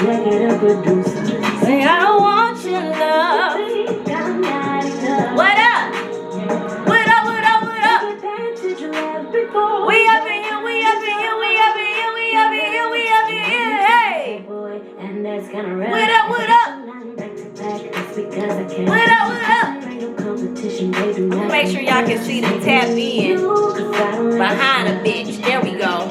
Say I don't want your love. What up? What up, what up, what up? We up in here, we up in here, we up in here, we up in here, we up in here, hey! What up, what up? What up, what up? Make sure y'all can see the tap in behind a bitch. There we go.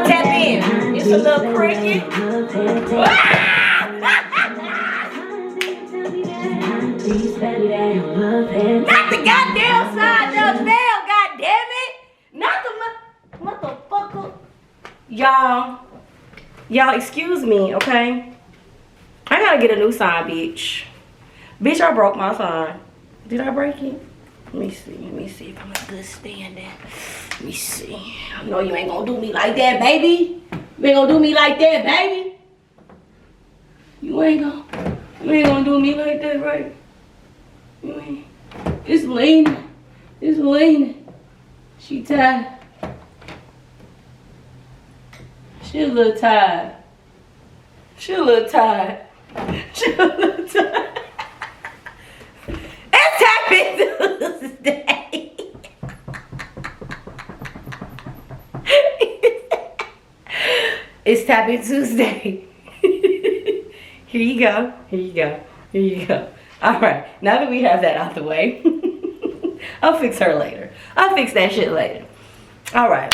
Tap in. It's a little cricket. Not the goddamn side of bell, goddamn it. Not the motherfucker. Y'all excuse me, okay? I gotta get a new sign, bitch. Bitch, I broke my sign. Did I break it? Let me see if I'm in good standing. Let me see. I know you ain't gonna do me like that, baby. You ain't gonna do me like that, baby. You ain't gonna do me like that, right? You ain't. It's leaning. It's leaning. She tired. She a little tired. She a little tired. She a little tired. It's TapIn Tuesday. It's TapIn Tuesday. Here you go. Here you go. Here you go. All right. Now that we have that out the way, I'll fix her later. I'll fix that shit later. All right.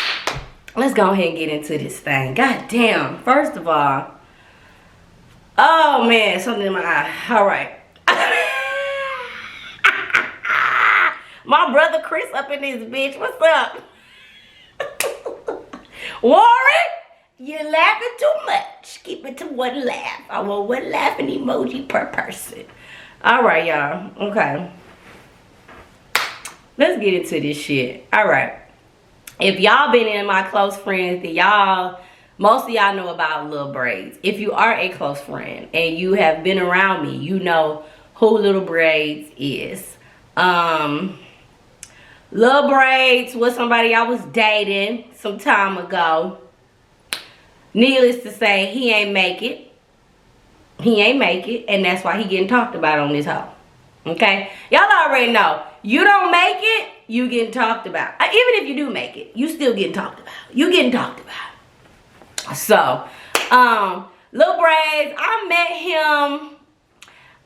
Let's go ahead and get into this thing. God damn. First of all, oh man, something in my eye. All right. My brother Chris up in this bitch. What's up? Warren, you're laughing too much. Keep it to one laugh. I want one laughing emoji per person. All right, y'all. Okay. Let's get into this shit. All right. If y'all been in my close friends, then most of y'all know about Lil Braids. If you are a close friend and you have been around me, you know who Lil Braids is. Lil Braids was somebody I was dating some time ago. Needless to say, he ain't make it. He ain't make it, and that's why he getting talked about on this hoe. Okay? Y'all already know. You don't make it, you getting talked about. Even if you do make it, you still getting talked about. You getting talked about. So, Lil Braids, I met him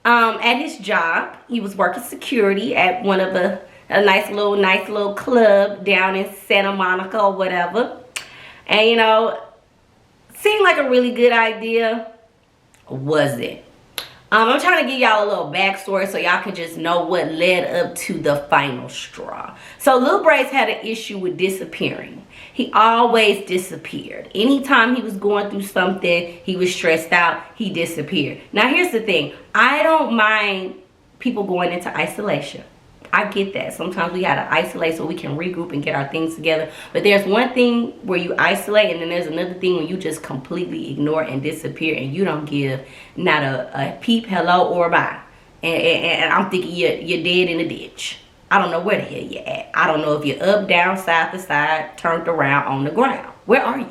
at his job. He was working security at one of a nice little club down in Santa Monica or whatever. And you know, seemed like a really good idea. Was it? I'm trying to give y'all a little backstory so y'all can just know what led up to the final straw. So Lil Braids had an issue with disappearing. He always disappeared. Anytime he was going through something, he was stressed out, he disappeared. Now here's the thing. I don't mind people going into isolation. I get that. Sometimes we gotta isolate so we can regroup and get our things together. But there's one thing where you isolate, and then there's another thing when you just completely ignore and disappear and you don't give not a peep, hello, or bye. And I'm thinking you're dead in the ditch. I don't know where the hell you're at. I don't know if you're up, down, side to side, turned around on the ground. Where are you?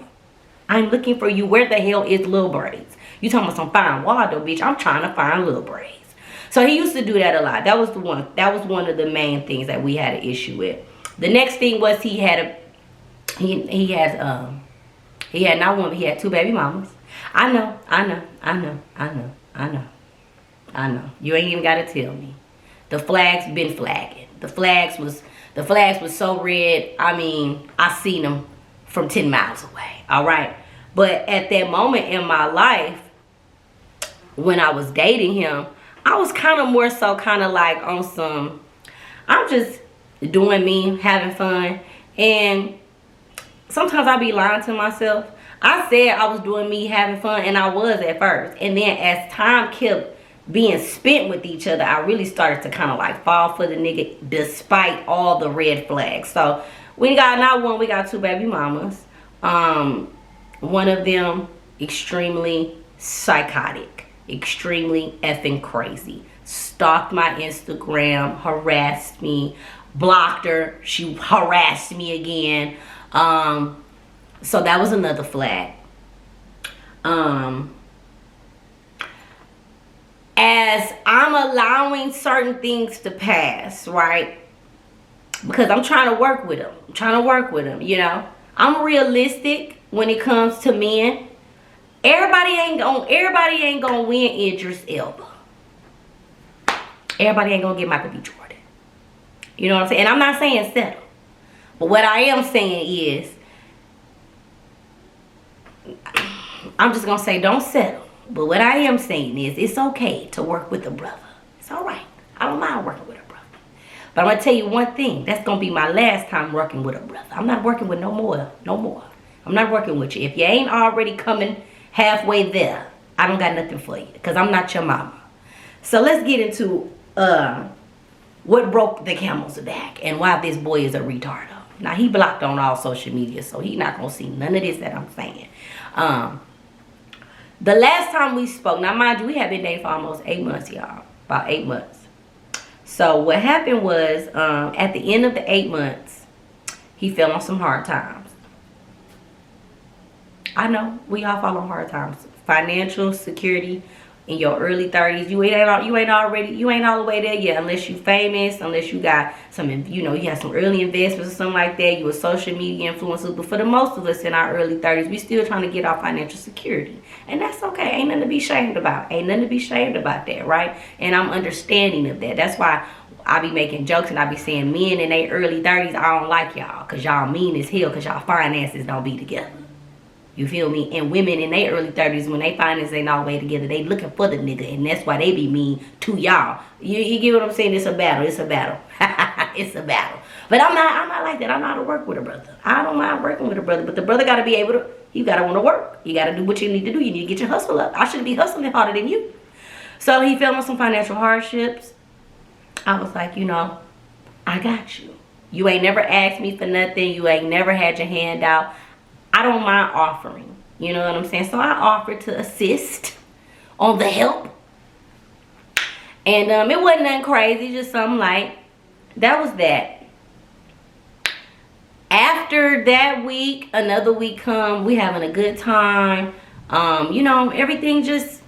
I'm looking for you. Where the hell is Lil Braids? You talking about some fine Waldo, bitch. I'm trying to find Lil Braids. So he used to do that a lot. That was one of the main things that we had an issue with. The next thing was he had not one, but he had 2 baby mamas. I know. You ain't even gotta tell me. The flags been flagging. The flags was so red. I mean, I seen them from 10 miles away. All right. But at that moment in my life, when I was dating him, I was kind of more so kind of like on some, I'm just doing me, having fun. And sometimes I be lying to myself. I said I was doing me, having fun, and I was at first. And then as time kept being spent with each other, I really started to kind of like fall for the nigga despite all the red flags. So we got not one, we got 2 baby mamas. One of them extremely psychotic. Extremely effing crazy. Stalked my Instagram, harassed me, blocked her, she harassed me again. So that was another flag. As I'm allowing certain things to pass, right? Because I'm trying to work with him. You know, I'm realistic when it comes to men. Everybody ain't gonna win Idris Elba. Everybody ain't gonna get Michael B. Jordan. You know what I'm saying? And I'm not saying settle. But what I am saying is, I'm just gonna say don't settle. But what I am saying is, it's okay to work with a brother. It's alright. I don't mind working with a brother. But I'm gonna tell you one thing. That's gonna be my last time working with a brother. I'm not working with no more. I'm not working with you. If you ain't already coming halfway there, I don't got nothing for you. Because I'm not your mama. So let's get into what broke the camel's back and why this boy is a retardo. Now, he blocked on all social media, so he not going to see none of this that I'm saying. The last time we spoke, now mind you, we have been dating for almost 8 months, y'all. About 8 months. So what happened was, at the end of the 8 months, he fell on some hard times. I know, we all fall on hard times. Financial security in your early 30s, you ain't all the way there yet, unless you famous, unless you got some, you know, you have some early investments or something like that. You a social media influencer. But for the most of us in our early 30s, we still trying to get our financial security, and that's okay. Ain't nothing to be ashamed about. Ain't nothing to be ashamed about that, right? And I'm understanding of that. That's why I be making jokes and I be saying men in their early 30s, I don't like y'all, cause y'all mean as hell, cause y'all finances don't be together. You feel me? And women in their early 30s, when they finances ain't all the way together, they looking for the nigga, and that's why they be mean to y'all. You get what I'm saying? It's a battle. It's a battle. It's a battle. But I'm not like that. I'm not to work with a brother. I don't mind working with a brother, but the brother gotta be able to. You gotta want to work. You gotta do what you need to do. You need to get your hustle up. I shouldn't be hustling harder than you. So he fell on some financial hardships. I was like, you know, I got you. You ain't never asked me for nothing. You ain't never had your hand out. I don't mind offering. You know what I'm saying? So I offered to assist on the help. And it wasn't nothing crazy, just something light. That was that. After that week, another week come, we having a good time. You know, everything just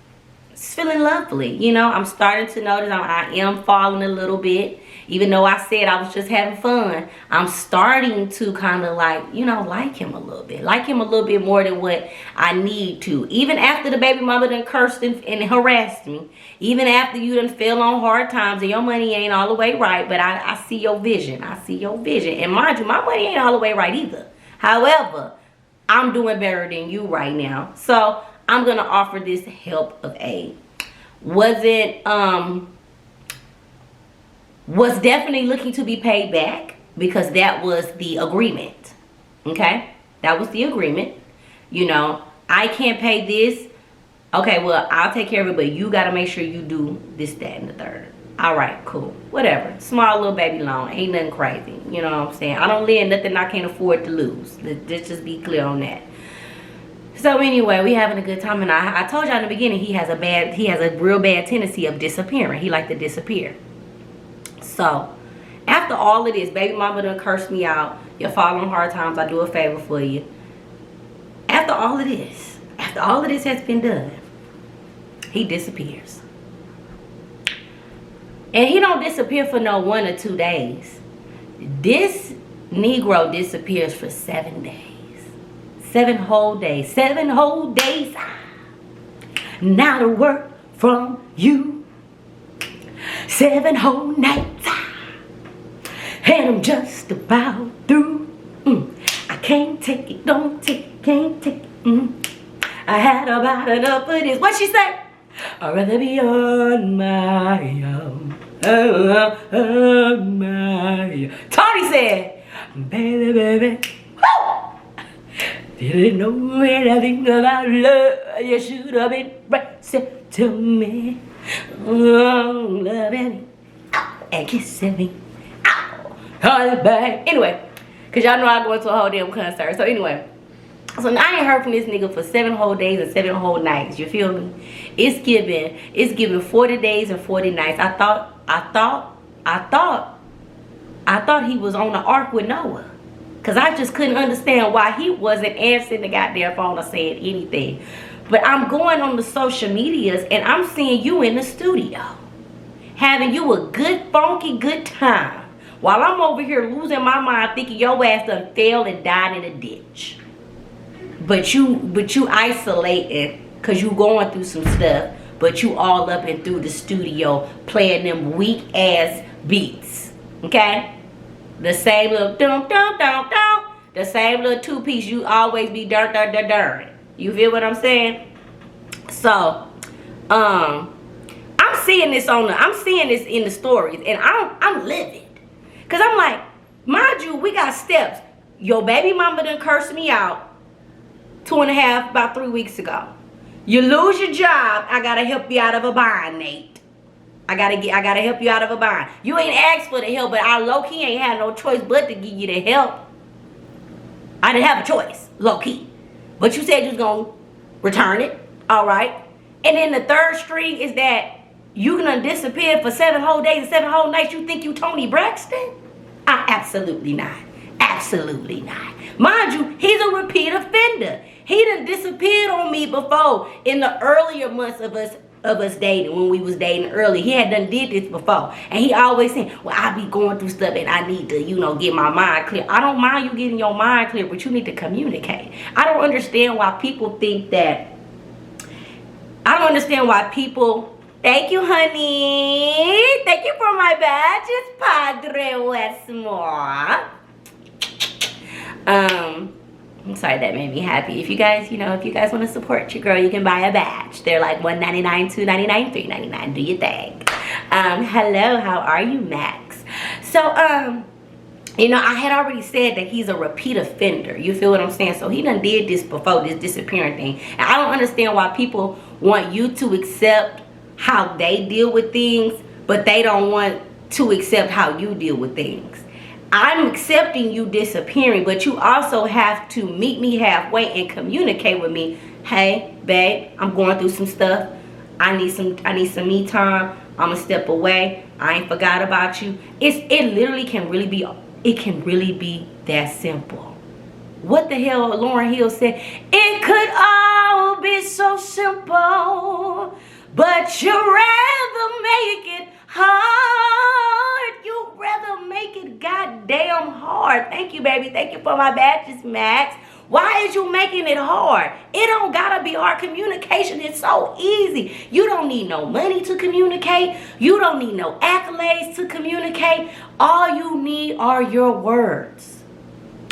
feeling lovely. You know, I'm starting to notice I am falling a little bit. Even though I said I was just having fun, I'm starting to kind of like, you know, like him a little bit. Like him a little bit more than what I need to. Even after the baby mama done cursed and harassed me. Even after you done fell on hard times and your money ain't all the way right. But I see your vision. I see your vision. And mind you, my money ain't all the way right either. However, I'm doing better than you right now. So I'm going to offer this help of aid. Was definitely looking to be paid back, because that was the agreement. Okay? That was the agreement. You know, I can't pay this. Okay, well, I'll take care of it, but you got to make sure you do this, that, and the third. All right, cool. Whatever. Small little baby loan. Ain't nothing crazy. You know what I'm saying? I don't lend nothing I can't afford to lose. Let's just be clear on that. So anyway, we having a good time, and I told y'all in the beginning he has a real bad tendency of disappearing. He like to disappear. So, after all of this, baby mama done cursed me out. You fall on hard times, I do a favor for you. After all of this has been done, he disappears. And he don't disappear for no 1 or 2 days. This Negro disappears for 7 days. 7 whole days. 7 whole days. Not a word from you. 7 whole nights. And I'm just about through. I can't take it, don't take it, can't take it. I had about enough of this. What she say? I'd rather be on my own. On my own. Tony said, baby, baby. Woo! Didn't know anything about love. You should have been right to me. Oh, loving me and kissing me. Anyway, because y'all know I go into a whole damn concert. So anyway, so I ain't heard from this nigga for 7 whole days and 7 whole nights. You feel me? It's giving 40 days and 40 nights. I thought he was on the ark with Noah. Because I just couldn't understand why he wasn't answering the goddamn phone or saying anything. But I'm going on the social medias and I'm seeing you in the studio, having you a good, funky, good time, while I'm over here losing my mind thinking your ass done fell and died in a ditch. But you isolating because you going through some stuff, but you all up and through the studio playing them weak ass beats. Okay? The same little dum dum dum dum. The same little two-piece you always be dirt dirt dirt dirt. You feel what I'm saying? So, I'm seeing this in the stories, and I'm livid. Cause I'm like, mind you, we got steps. Your baby mama done cursed me out about 3 weeks ago. You lose your job, I gotta help you out of a bind, Nate. I gotta help you out of a bind. You ain't asked for the help, but I low-key ain't had no choice but to give you the help. I didn't have a choice, low-key. But you said you was gonna return it, all right? And then the third string is that you gonna disappear for 7 whole days and 7 whole nights. You think you Tony Braxton? Absolutely not. Absolutely not. Mind you, he's a repeat offender. He done disappeared on me before in the earlier months of us dating, when we was dating early. He had done did this before. And he always saying, well, I be going through stuff and I need to, get my mind clear. I don't mind you getting your mind clear, but you need to communicate. I don't understand why people think that. I don't understand why people. Thank you, honey. Thank you for my badges, Padre Westmore. I'm sorry, that made me happy. If you guys, want to support your girl, you can buy a badge. They're like $1.99, $2.99, $3.99. Do your thing. Hello, how are you, Max? So, I had already said that he's a repeat offender. You feel what I'm saying? So he done did this before, this disappearing thing. And I don't understand why people want you to accept how they deal with things, but they don't want to accept how you deal with things. I'm accepting you disappearing, but you also have to meet me halfway and communicate with me. Hey, babe, I'm going through some stuff. I need some me time. I'm gonna step away. I ain't forgot about you. It literally can really be that simple. What the hell Lauryn Hill said? It could all be so simple, but you'd rather make it hard. You'd rather make it goddamn hard. Thank you, baby. Thank you for my badges, Max. Why is you making it hard? It don't gotta be hard. Communication is so easy. You don't need no money to communicate. You don't need no accolades to communicate. All you need are your words.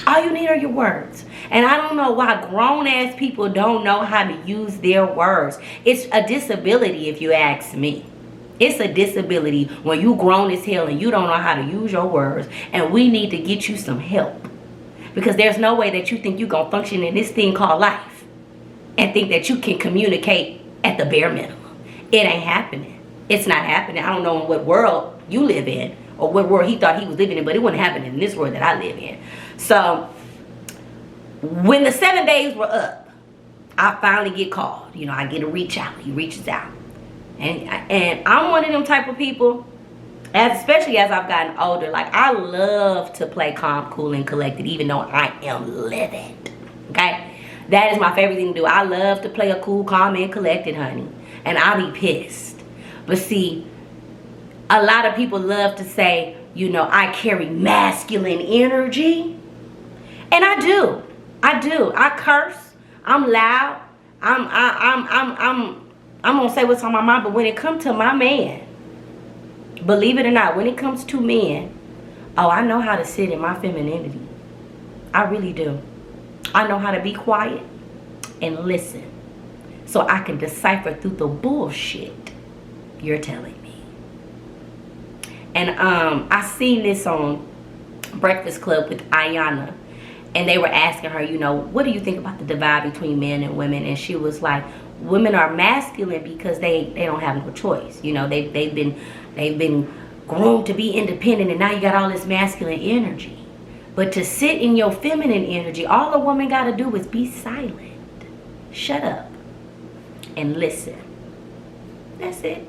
All you need are your words. And I don't know why grown-ass people don't know how to use their words. It's a disability, if you ask me. It's a disability when you grown as hell and you don't know how to use your words. And we need to get you some help. Because there's no way that you think you're going to function in this thing called life and think that you can communicate at the bare minimum. It ain't happening. It's not happening. I don't know in what world you live in or what world he thought he was living in, but it wasn't happening in this world that I live in. So when the 7 days were up, I finally get called. I get a reach out. He reaches out. And I'm one of them type of people, especially as I've gotten older, like I love to play calm, cool, and collected, even though I am livid. Okay? That is my favorite thing to do. I love to play a cool, calm, and collected, honey. And I'll be pissed. But see, a lot of people love to say, I carry masculine energy. And I do. I curse. I'm loud. I'm gonna say what's on my mind, but when it comes to my man, believe it or not, when it comes to men, I know how to sit in my femininity. I really do. I know how to be quiet and listen so I can decipher through the bullshit you're telling me. And I seen this on Breakfast Club with Ayana, and they were asking her, what do you think about the divide between men and women? And she was like, women are masculine because they don't have no choice. They've been groomed to be independent, and now you got all this masculine energy. But to sit in your feminine energy, all a woman got to do is be silent. Shut up and listen. That's it.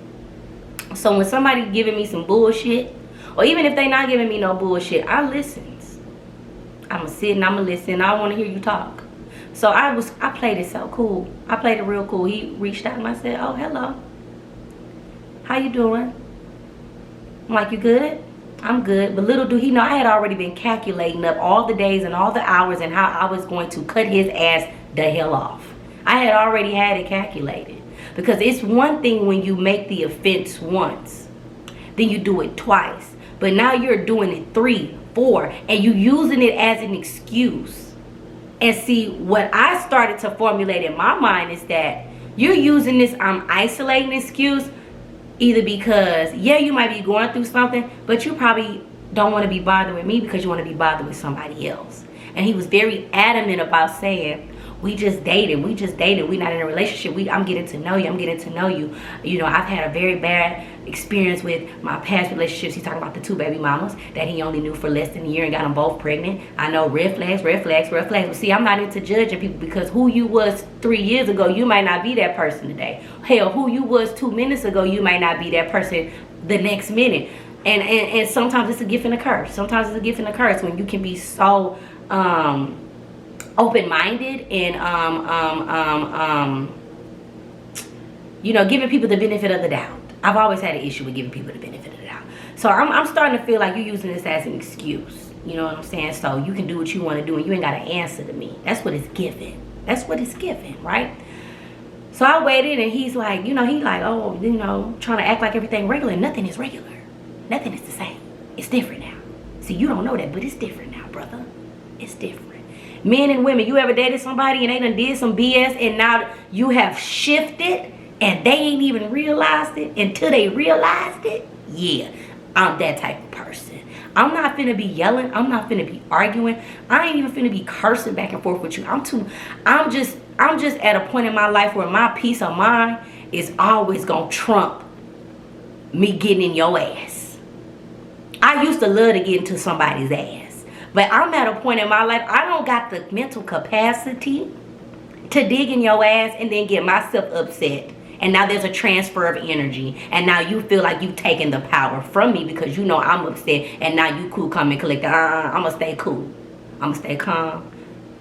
So when somebody giving me some bullshit, or even if they not giving me no bullshit, I listen. I'm going to sit and I'm going to listen. I don't want to hear you talk. So I played it so cool. I played it real cool. He reached out and I said, oh, hello. How you doing? I'm like, you good? I'm good. But little do he know, I had already been calculating up all the days and all the hours and how I was going to cut his ass the hell off. I had already had it calculated. Because it's one thing when you make the offense once, then you do it twice. But now you're doing it 3, 4, and you using it as an excuse. And see, what I started to formulate in my mind is that you're using this I'm isolating excuse either because, yeah, you might be going through something, but you probably don't want to be bothered with me because you want to be bothered with somebody else. And he was very adamant about saying, we just dated, we're not in a relationship, I'm getting to know you, you know, I've had a very bad experience with my past relationships. He's talking about the 2 baby mamas that he only knew for less than a year and got them both pregnant. I know, red flags. But see, I'm not into judging people because who you was 3 years ago, you might not be that person today. Hell, who you was 2 minutes ago, you might not be that person the next minute. And sometimes it's a gift and a curse. Sometimes it's a gift and a curse when you can be so open-minded and you know, giving people the benefit of the doubt. I've always had an issue with giving people the benefit of the doubt. So I'm starting to feel like you're using this as an excuse. You know what I'm saying? So you can do what you want to do and you ain't got to answer to me. That's what it's given. That's what it's given, right? So I waited and he's like, you know, oh, you know, trying to act like everything regular. Nothing is regular. Nothing is the same. It's different now. See, you don't know that, but it's different now, brother. It's different. Men and women, you ever dated somebody and they done did some BS and now you have shifted and they ain't even realized it until they realized it? Yeah, I'm that type of person. I'm not finna be yelling. I'm not finna be arguing. I ain't even finna be cursing back and forth with you. I'm just at a point in my life where my peace of mind is always gonna trump me getting in your ass. I used to love to get into somebody's ass. But I'm at a point in my life, I don't got the mental capacity to dig in your ass and then get myself upset. And now there's a transfer of energy. And now you feel like you've taken the power from me because you know I'm upset. And now you cool, calm, and collect. I'm going to stay cool. I'm going to stay calm.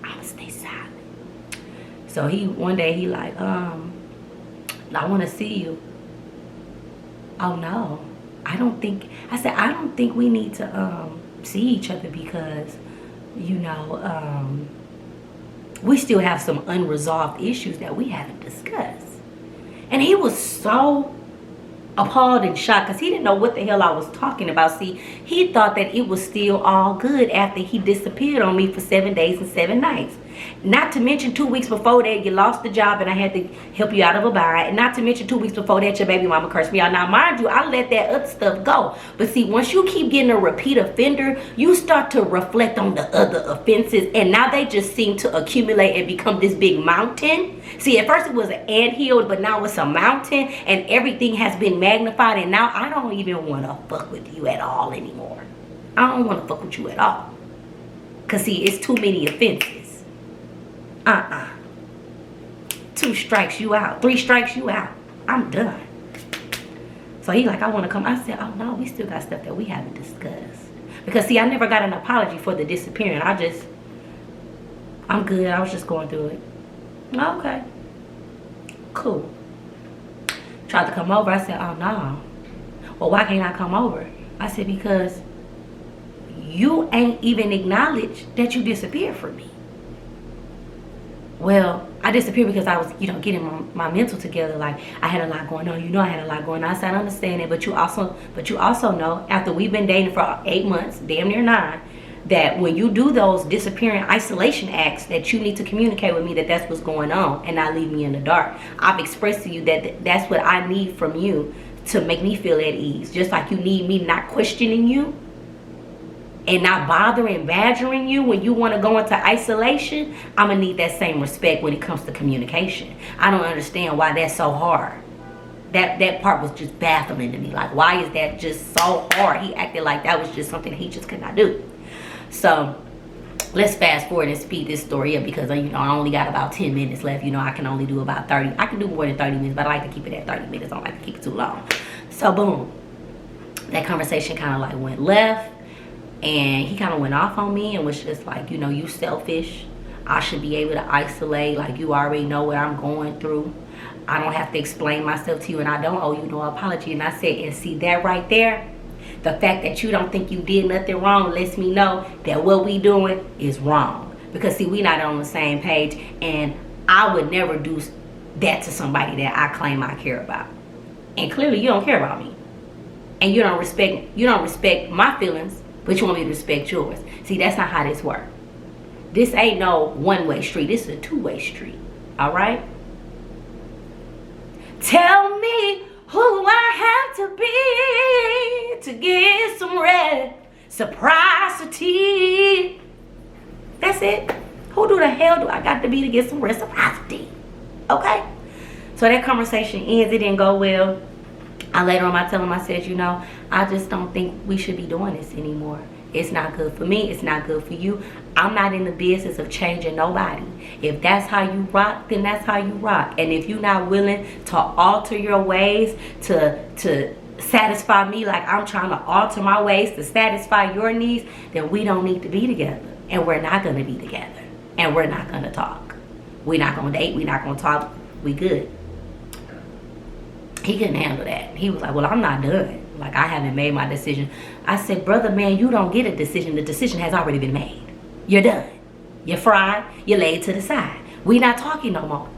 I'm going to stay silent. So one day he like, I want to see you. Oh, no. I don't think we need to, see each other because, you know, we still have some unresolved issues that we haven't discussed. And he was so appalled and shocked because he didn't know what the hell I was talking about. See, he thought that it was still all good after he disappeared on me for 7 days and 7 nights. Not to mention 2 weeks before that, you lost the job and I had to help you out of a bind. And not to mention 2 weeks before that, your baby mama cursed me out. Now, mind you, I let that other stuff go. But see, once you keep getting a repeat offender, you start to reflect on the other offenses. And now they just seem to accumulate and become this big mountain. See, at first it was an anthill, but now it's a mountain. And everything has been magnified. And now I don't even want to fuck with you at all anymore. I don't want to fuck with you at all. Because see, it's too many offenses. 2 strikes you out. 3 strikes you out. I'm done. So he like, I want to come. I said, oh no, we still got stuff that we haven't discussed. Because see, I never got an apology for the disappearing. I'm good. I was just going through it. Okay. Cool. Tried to come over. I said, oh no. Well, why can't I come over? I said, because you ain't even acknowledged that you disappeared from me. Well, I disappeared because I was, you know, getting my mental together. Like, I had a lot going on. You know, I had a lot going on. I said, I understand it. But you also know, after we've been dating for 8 months, damn near 9, that when you do those disappearing isolation acts, that you need to communicate with me that that's what's going on and not leave me in the dark. I've expressed to you that that's what I need from you to make me feel at ease. Just like you need me not questioning you and not bothering, badgering you when you want to go into isolation. I'm going to need that same respect when it comes to communication. I don't understand why that's so hard. That part was just baffling to me. Like, why is that just so hard? He acted like that was just something he just could not do. So let's fast forward and speed this story up because, you know, I only got about 10 minutes left. You know, I can only do about 30. I can do more than 30 minutes, but I like to keep it at 30 minutes. I don't like to keep it too long. So boom, that conversation kind of like went left. And he kind of went off on me and was just like, you know, you selfish. I should be able to isolate. Like, you already know what I'm going through. I don't have to explain myself to you, and I don't owe you no apology. And I said, and see that right there, the fact that you don't think you did nothing wrong lets me know that what we doing is wrong. Because see, we not on the same page, and I would never do that to somebody that I claim I care about. And clearly you don't care about me. And you don't respect my feelings, but you want me to respect yours. See, that's not how this works. This ain't no one-way street. This is a two-way street. All right? Tell me who I have to be to get some reciprocity. That's it. Who the hell do I got to be to get some reciprocity? Okay? So that conversation ends. It didn't go well. Later on, I tell him, I said, you know, I just don't think we should be doing this anymore. It's not good for me. It's not good for you. I'm not in the business of changing nobody. If that's how you rock, then that's how you rock. And if you're not willing to alter your ways to satisfy me like I'm trying to alter my ways to satisfy your needs, then we don't need to be together. And we're not going to be together. And we're not going to talk. We're not going to date. We're not going to talk. We good. He couldn't handle that. He was like, well, I'm not done. Like, I haven't made my decision. I said, brother, man, you don't get a decision. The decision has already been made. You're done. You're fried. You're laid to the side. We're not talking no more.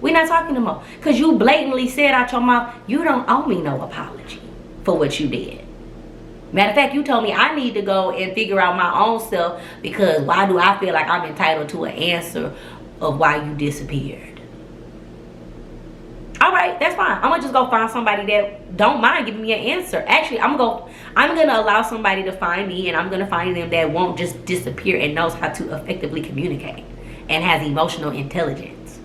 We're not talking no more. Because you blatantly said out your mouth, you don't owe me no apology for what you did. Matter of fact, you told me I need to go and figure out my own self, because why do I feel like I'm entitled to an answer of why you disappeared? All right, that's fine. I'm gonna just go find somebody that don't mind giving me an answer. Actually, I'm gonna allow somebody to find me, and I'm gonna find them that won't just disappear and knows how to effectively communicate and has emotional intelligence.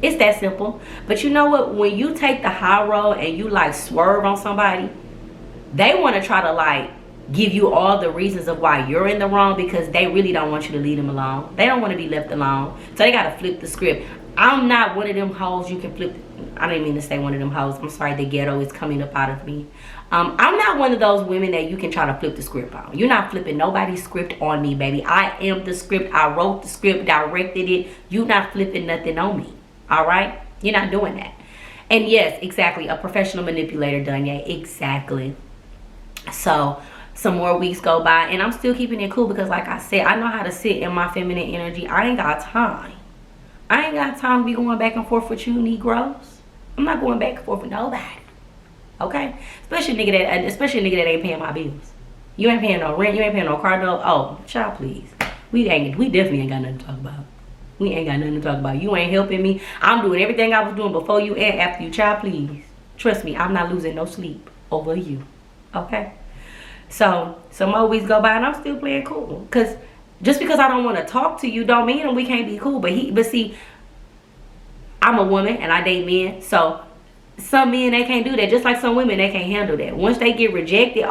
It's that simple. But you know what? When you take the high road and you like swerve on somebody, they want to try to like give you all the reasons of why you're in the wrong, because they really don't want you to leave them alone. They don't want to be left alone. So they got to flip the script. I'm not one of them hoes you can flip. I didn't mean to say one of them hoes. I'm sorry, the ghetto is coming up out of me. I'm not one of those women that you can try to flip the script on. You're not flipping nobody's script on me, baby. I am the script. I wrote the script, directed it. You're not flipping nothing on me. All right? You're not doing that. And yes, exactly. A professional manipulator, Dunya. Exactly. So some more weeks go by, and I'm still keeping it cool because, like I said, I know how to sit in my feminine energy. I ain't got time. I ain't got time to be going back and forth with you Negroes. I'm not going back and forth with nobody. Okay? Especially a nigga that ain't paying my bills. You ain't paying no rent. You ain't paying no car note. Oh, child, please. We definitely ain't got nothing to talk about. We ain't got nothing to talk about. You ain't helping me. I'm doing everything I was doing before you and after you. Child, please. Trust me, I'm not losing no sleep over you. Okay? So, some more weeks go by and I'm still playing cool. Because just because I don't want to talk to you don't mean that we can't be cool. But see, I'm a woman and I date men. So some men, they can't do that. Just like some women, they can't handle that. Once they get rejected,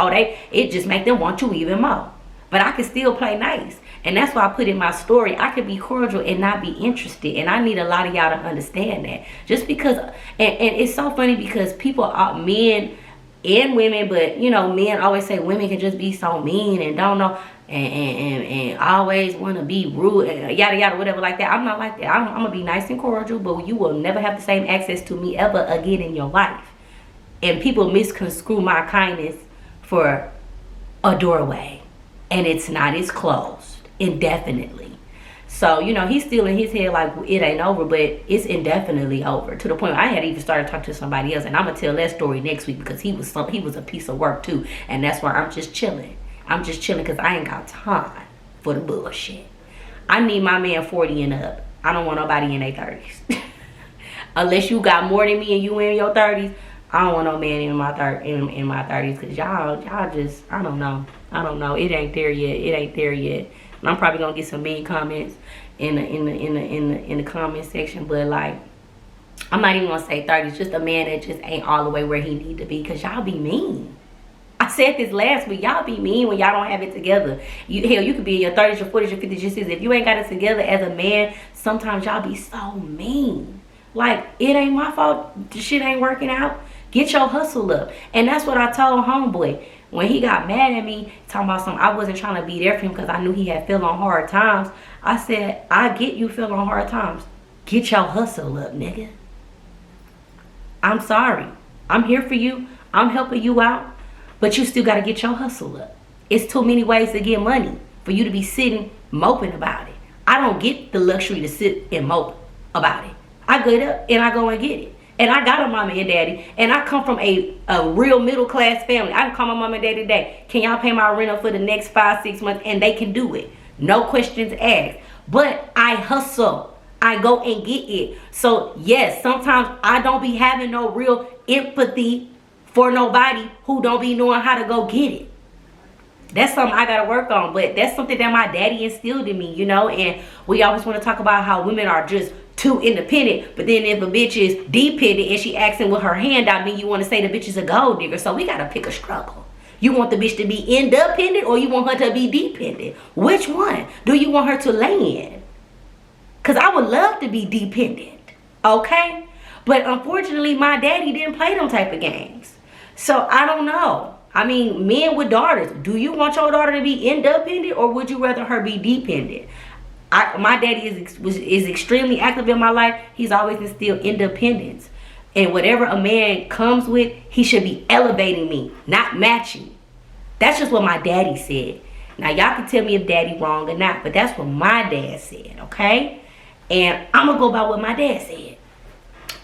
it just make them want you even more. But I can still play nice. And that's why I put in my story, I could be cordial and not be interested. And I need a lot of y'all to understand that. Just because, and it's so funny because people are men and women, but you know, men always say women can just be so mean and don't know and always want to be rude and yada yada whatever like that. I'm not like that. I'm gonna be nice and cordial, but you will never have the same access to me ever again in your life. And people misconstrue my kindness for a doorway, and it's not. It's closed indefinitely. So, you know, he's still in his head like it ain't over, but it's indefinitely over. To the point where I had even started talking to somebody else, and I'm gonna tell that story next week because he was a piece of work too, and that's why I'm just chilling. I'm just chilling because I ain't got time for the bullshit. I need my man 40 and up. I don't want nobody in their 30s. Unless you got more than me and you in your 30s, I don't want no man in my 30s because y'all just, I don't know. It ain't there yet. And I'm probably gonna get some mean comments in the comment section, but like, I'm not even gonna say 30s. Just a man that just ain't all the way where he need to be, because y'all be mean. I said this last week. Y'all be mean when y'all don't have it together. You could be in your 30s, your 40s, your 50s, your 60s. If you ain't got it together as a man, sometimes y'all be so mean. Like, it ain't my fault the shit ain't working out. Get your hustle up. And that's what I told homeboy. When he got mad at me, talking about something, I wasn't trying to be there for him because I knew he had fell on hard times. I said, I get you fell on hard times. Get your hustle up, nigga. I'm sorry. I'm here for you. I'm helping you out. But you still got to get your hustle up. It's too many ways to get money for you to be sitting moping about it. I don't get the luxury to sit and mope about it. I get up and I go and get it. And I got a mama and daddy. And I come from a real middle class family. I can call my mama and daddy today. Can y'all pay my rent up for the next 5-6 months? And they can do it. No questions asked. But I hustle. I go and get it. So yes, sometimes I don't be having no real empathy for nobody who don't be knowing how to go get it. That's something I gotta work on. But that's something that my daddy instilled in me, you know. And we always want to talk about how women are just too independent. But then if a bitch is dependent and she asking with her hand out, then you want to say the bitch is a gold digger. So we gotta pick a struggle. You want the bitch to be independent or you want her to be dependent? Which one? Do you want her to lay in? Because I would love to be dependent, okay? But unfortunately, my daddy didn't play them type of games. So I don't know. I mean, men with daughters, do you want your daughter to be independent or would you rather her be dependent? My daddy is extremely active in my life. He's always instilled independence. And whatever a man comes with, he should be elevating me, not matching. That's just what my daddy said. Now, y'all can tell me if daddy wrong or not, but that's what my dad said, okay? And I'm going to go by what my dad said.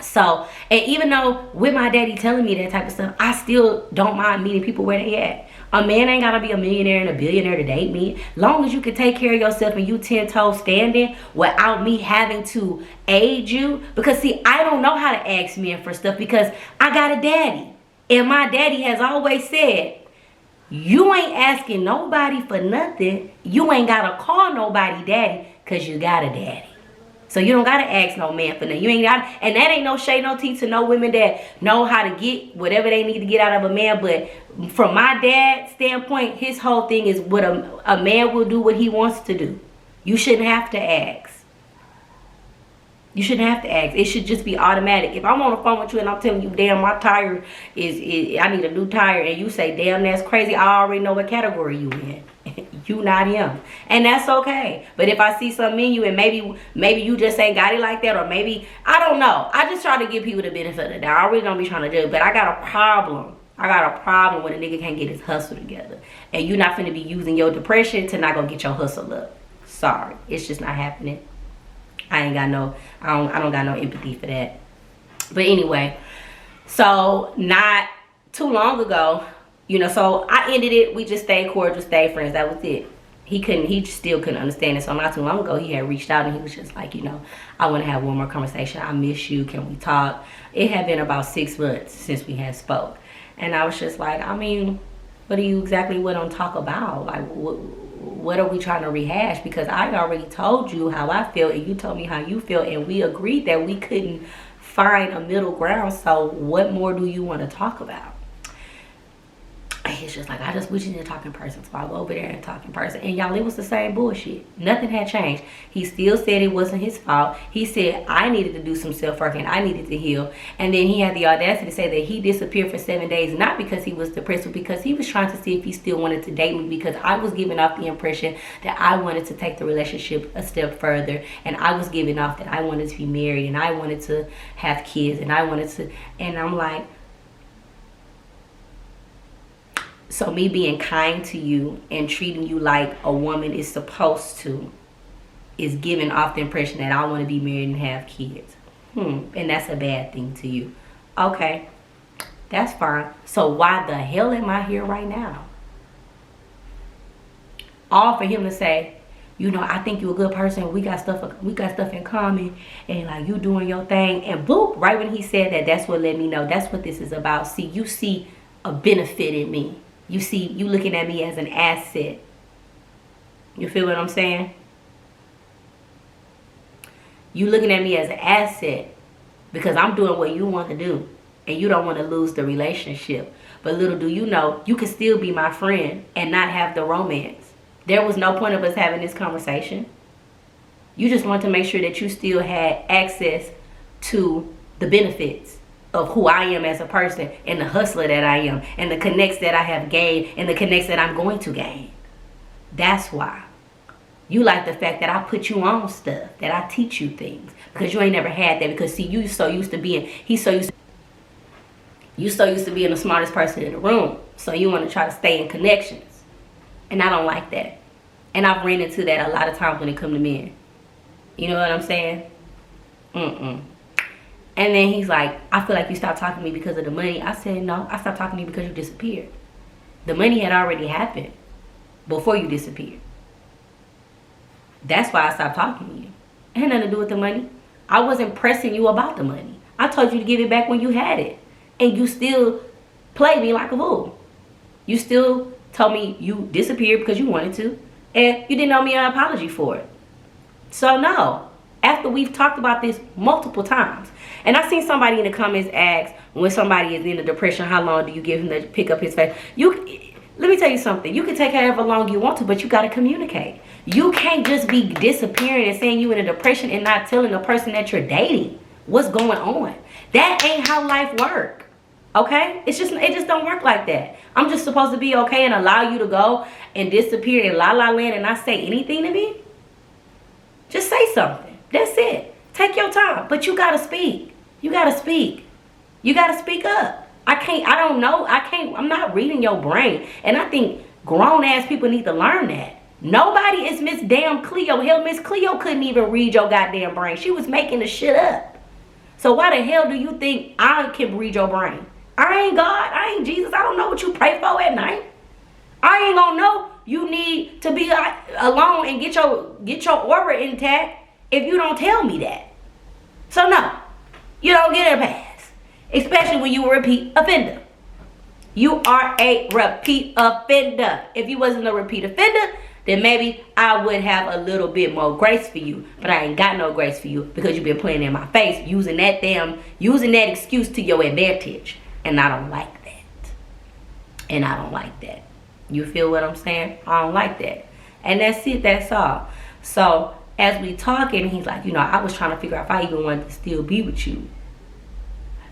So, and even though with my daddy telling me that type of stuff, I still don't mind meeting people where they at. A man ain't got to be a millionaire and a billionaire to date me. Long as you can take care of yourself and you 10 toes standing without me having to aid you. Because see, I don't know how to ask men for stuff because I got a daddy. And my daddy has always said, you ain't asking nobody for nothing. You ain't got to call nobody daddy because you got a daddy. So you don't got to ask no man for nothing. You ain't got, and that ain't no shade, no tea to no women that know how to get whatever they need to get out of a man. But from my dad's standpoint, his whole thing is what a man will do what he wants to do. You shouldn't have to ask. You shouldn't have to ask. It should just be automatic. If I'm on the phone with you and I'm telling you, damn, my tire is I need a new tire, and you say, damn, that's crazy, I already know what category you in. You not him. And that's okay. But if I see something in you and maybe you just ain't got it like that, or maybe, I don't know. I just try to give people the benefit of the doubt. I really don't be trying to judge, but I got a problem. I got a problem when a nigga can't get his hustle together. And you're not finna be using your depression to not go get your hustle up. Sorry. It's just not happening. I ain't got no, I don't got no empathy for that. But anyway, so not too long ago, you know, so I ended it. We just stayed cordial, stayed friends. That was it. He still couldn't understand it. So not too long ago, he had reached out and he was just like, you know, I want to have one more conversation. I miss you. Can we talk? It had been about 6 months since we had spoke. And I was just like, I mean, what do you exactly want to talk about? Like, what are we trying to rehash? Because I already told you how I feel and you told me how you feel. And we agreed that we couldn't find a middle ground. So what more do you want to talk about? It's just like, I just wish you didn't talk in person. So I go over there and talk in person. And y'all, it was the same bullshit. Nothing had changed. He still said it wasn't his fault. He said I needed to do some self-work and I needed to heal. And then he had the audacity to say that he disappeared for 7 days, not because he was depressed, but because he was trying to see if he still wanted to date me, because I was giving off the impression that I wanted to take the relationship a step further. And I was giving off that I wanted to be married and I wanted to have kids and I wanted to, and I'm like, so me being kind to you and treating you like a woman is supposed to is giving off the impression that I want to be married and have kids. And that's a bad thing to you. Okay, that's fine. So why the hell am I here right now? All for him to say, you know, I think you're a good person. We got stuff in common, and like you doing your thing. And boop, right when he said that, that's what let me know that's what this is about. See, you see a benefit in me. You see, you looking at me as an asset. You feel what I'm saying? You looking at me as an asset because I'm doing what you want to do and you don't want to lose the relationship. But little do you know, you can still be my friend and not have the romance. There was no point of us having this conversation. You just want to make sure that you still had access to the benefits of who I am as a person and the hustler that I am and the connects that I have gained and the connects that I'm going to gain. That's why. You like the fact that I put you on stuff, that I teach you things, because you ain't never had that. Because see, you so used to being the smartest person in the room, so you want to try to stay in connections, and I don't like that. And I've ran into that a lot of times when it comes to men. You know what I'm saying? And then he's like, I feel like you stopped talking to me because of the money. I said, no, I stopped talking to you because you disappeared. The money had already happened before you disappeared. That's why I stopped talking to you. It had nothing to do with the money. I wasn't pressing you about the money. I told you to give it back when you had it. And you still played me like a fool. You still told me you disappeared because you wanted to. And you didn't owe me an apology for it. So no. After we've talked about this multiple times. And I seen somebody in the comments ask, when somebody is in a depression, how long do you give him to pick up his face? Let me tell you something. You can take however long you want to, but you got to communicate. You can't just be disappearing and saying you in a depression and not telling the person that you're dating what's going on. That ain't how life works. Okay? It just don't work like that. I'm just supposed to be okay and allow you to go and disappear in la la land and not say anything to me? Just say something. That's it. Take your time. But you gotta speak. You gotta speak. You gotta speak up. I'm not reading your brain. And I think grown ass people need to learn that. Nobody is Miss Damn Cleo. Hell, Miss Cleo couldn't even read your goddamn brain. She was making the shit up. So why the hell do you think I can read your brain? I ain't God. I ain't Jesus. I don't know what you pray for at night. I ain't gonna know you need to be alone and get your aura intact if you don't tell me that. So no, you don't get a pass. Especially when you a repeat offender. You are a repeat offender. If you wasn't a repeat offender, then maybe I would have a little bit more grace for you. But I ain't got no grace for you because you've been playing in my face, using that excuse to your advantage. And I don't like that. And I don't like that. You feel what I'm saying? I don't like that. And that's it, that's all. So as we talking, he's like, I was trying to figure out if I even wanted to still be with you.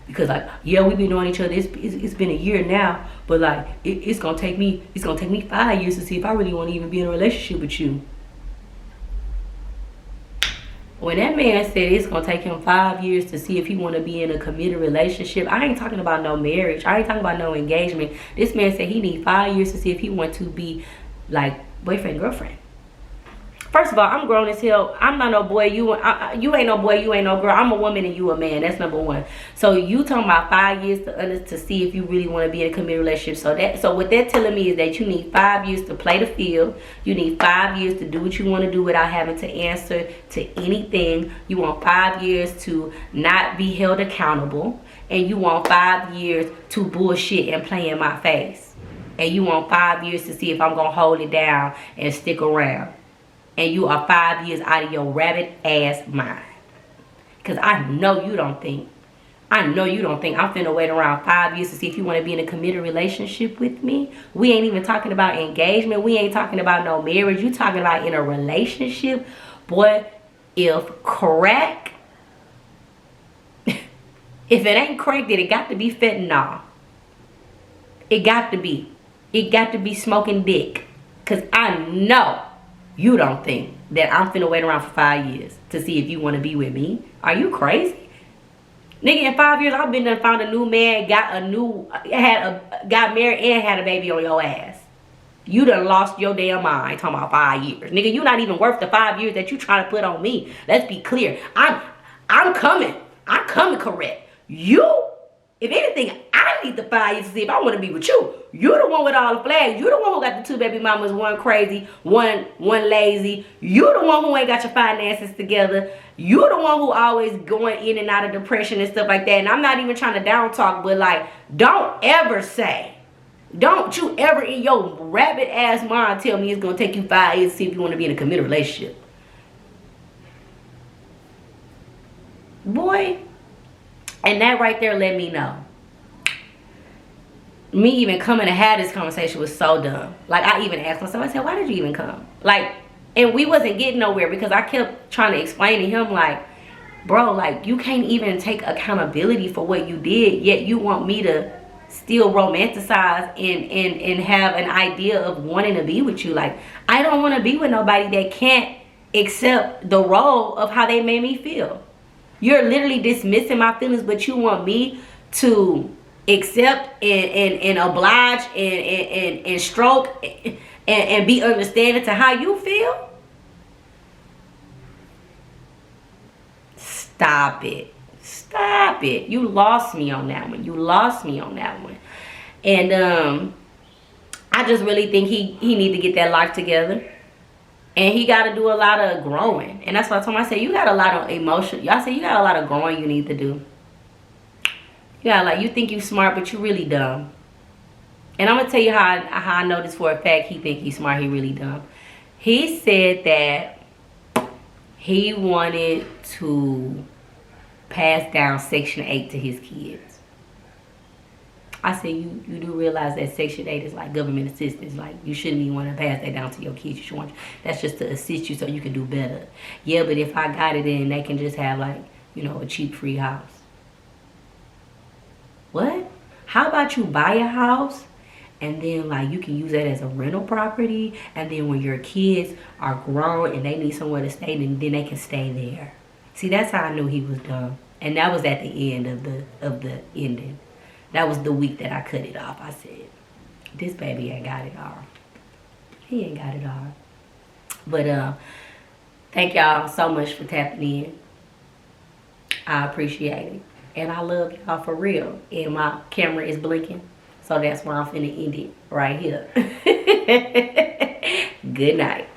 Because we've been knowing each other. It's been a year now, but it's gonna take me 5 years to see if I really want to even be in a relationship with you. When that man said it's gonna take him 5 years to see if he want to be in a committed relationship, I ain't talking about no marriage. I ain't talking about no engagement. This man said he need 5 years to see if he want to be like boyfriend, girlfriend. First of all, I'm grown as hell. I'm not no boy. You ain't no boy. You ain't no girl. I'm a woman and you a man. That's number one. So you talking about 5 years to see if you really want to be in a committed relationship. So what they're telling me is that you need 5 years to play the field. You need 5 years to do what you want to do without having to answer to anything. You want 5 years to not be held accountable. And you want 5 years to bullshit and play in my face. And you want 5 years to see if I'm going to hold it down and stick around. And you are 5 years out of your rabbit ass mind. Because I know you don't think I'm finna wait around 5 years to see if you want to be in a committed relationship with me. We ain't even talking about engagement. We ain't talking about no marriage. You talking about in a relationship. Boy, if crack, if it ain't crack, then it got to be fentanyl. It got to be. It got to be smoking dick. Because I know you don't think that I'm finna wait around for 5 years to see if you want to be with me. Are you crazy? Nigga, in 5 years, I've been done found a new man, got married and had a baby on your ass. You done lost your damn mind talking about 5 years. Nigga, you not even worth the 5 years that you trying to put on me. Let's be clear. I'm coming. I'm coming correct. You, if anything, I need the 5 years to see if I want to be with you. You the one with all the flags. You the one who got the 2 baby mamas, one crazy, one lazy. You the one who ain't got your finances together. You the one who always going in and out of depression and stuff like that. And I'm not even trying to down talk, but don't you ever in your rabbit ass mind tell me it's gonna take you 5 years to see if you want to be in a committed relationship. Boy, and that right there let me know. Me even coming to have this conversation was so dumb. I even asked myself, I said, why did you even come? And we wasn't getting nowhere because I kept trying to explain to him, bro, like, you can't even take accountability for what you did, yet you want me to still romanticize and have an idea of wanting to be with you. Like, I don't want to be with nobody that can't accept the role of how they made me feel. You're literally dismissing my feelings, but you want me to accept and oblige and stroke and be understanding to how you feel? Stop it. Stop it. You lost me on that one. You lost me on that one. And I just really think he need to get that life together. And he got to do a lot of growing. And that's why I told him, I said, you got a lot of emotion. Y'all say you got a lot of growing you need to do. You got, like, you think you smart, but you really dumb. And I'm going to tell you how I know this for a fact. He think he's smart. He really dumb. He said that he wanted to pass down Section 8 to his kids. I said, you do realize that Section 8 is like government assistance. Like, you shouldn't even want to pass that down to your kids. You should want, that's just to assist you so you can do better. Yeah, but if I got it in, they can just have, like, you know, a cheap free house. What? How about you buy a house and then, like, you can use that as a rental property, and then when your kids are grown and they need somewhere to stay, then they can stay there. See, that's how I knew he was dumb. And that was at the end of the ending. That was the week that I cut it off. I said, this baby ain't got it all. He ain't got it all. But thank y'all so much for tapping in. I appreciate it. And I love y'all for real. And my camera is blinking. So that's why I'm finna end it right here. Good night.